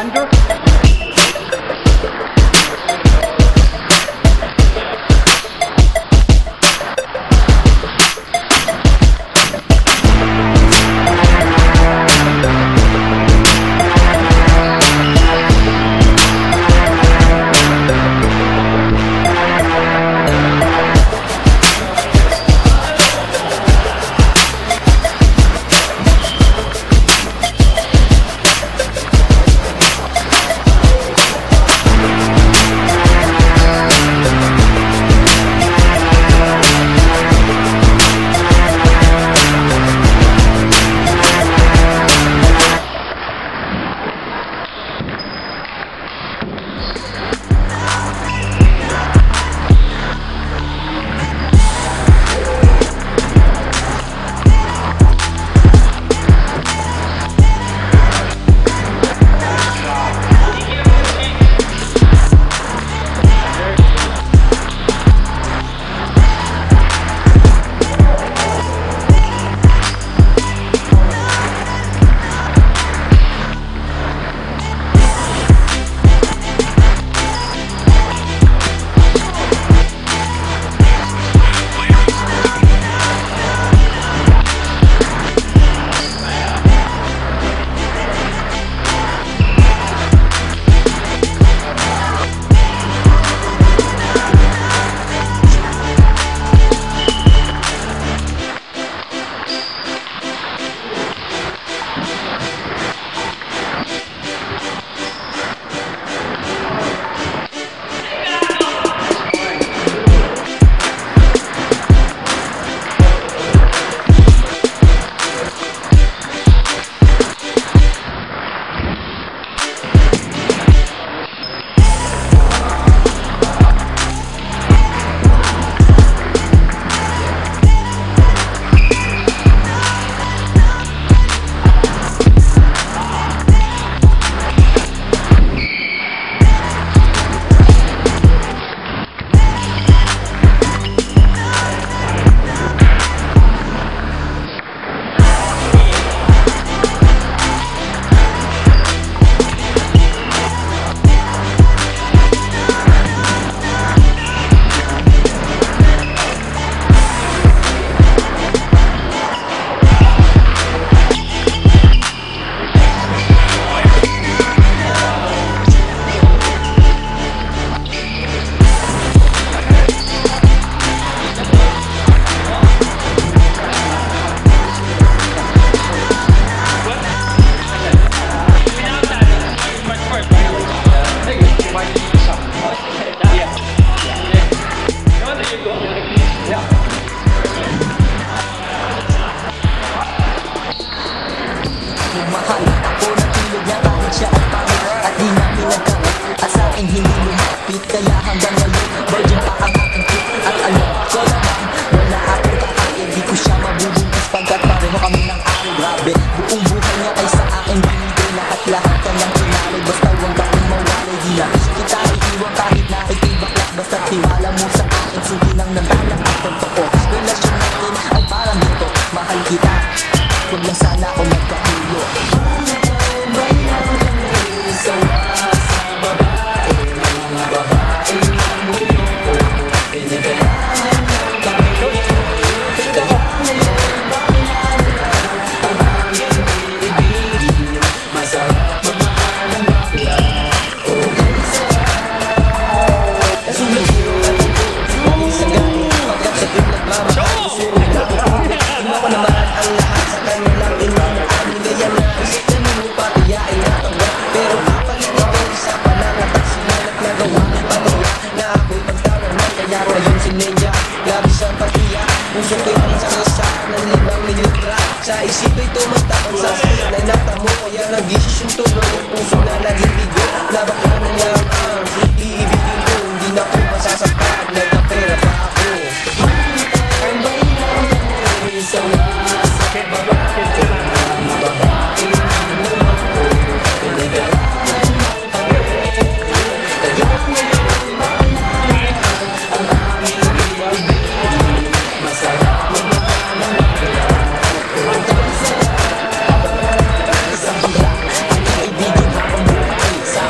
under.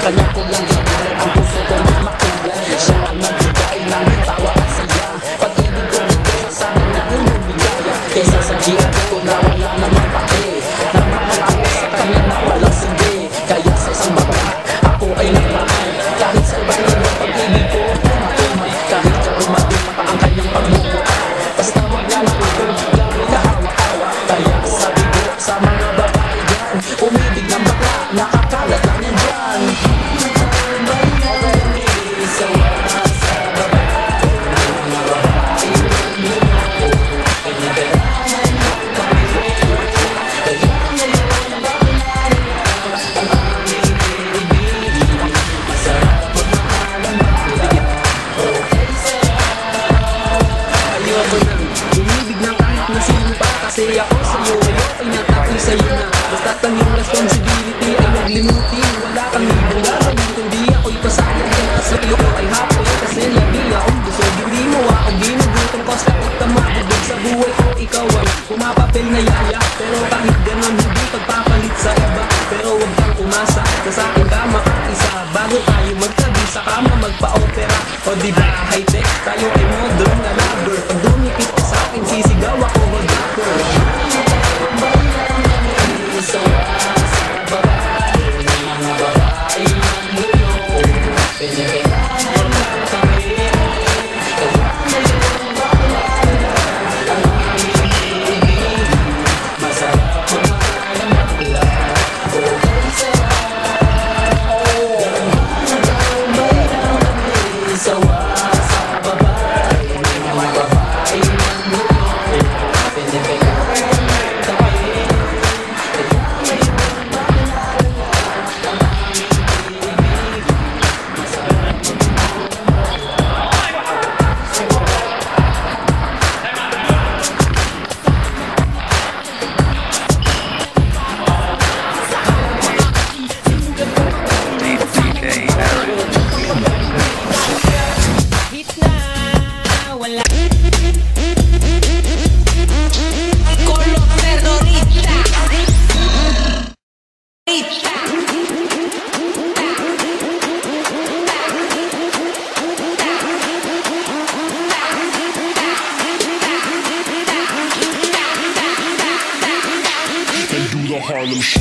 kanya ko lang gagawin. Ang puso ko makulay, siya ang nagbigay ng tawa at saya. Pag-ibig ko bigay sa amin na lumigaya, kesa sa ginagawa ko na wala namang pake. Namamalakas sa kanya na walang sindi. Kaya sa isang baga, ako ay nagmahal. Kahit sa iba nila pag-ibig ko tumatuma. Kahit karumaduma pa ang kanyang pagmumuha. Basta wag na lang ako gawin na hawa-hawa. Kaya sabi ko sa mga babae dyan, umibig ng bakla, nakakalat lang yan dyan. Umibig ng kahit na sino pa, kasi ako sa'yo ay okay na tako'y sa'yo na. Basta't ang iyong responsibility ay maglimutin. Wala kang ibang gagawin kundi ako'y pasayang ka. Sa iyo ay happy kasi labi akong busog. Hindi mo ako ginugutom ko sa kita mabubog. Sa buhay ko ikaw ang pumapapel na yaya. Pero kahit ganon hindi pagpapalit sa iba. Pero huwag kang umasa na sa akin ka makaisa. Bago tayo magtabi sa kama magpa-opera. O diba high-tech tayo ay modern na lover. Pag dumikit ka sa akin sisigaw ako hold up. Harlem Shake.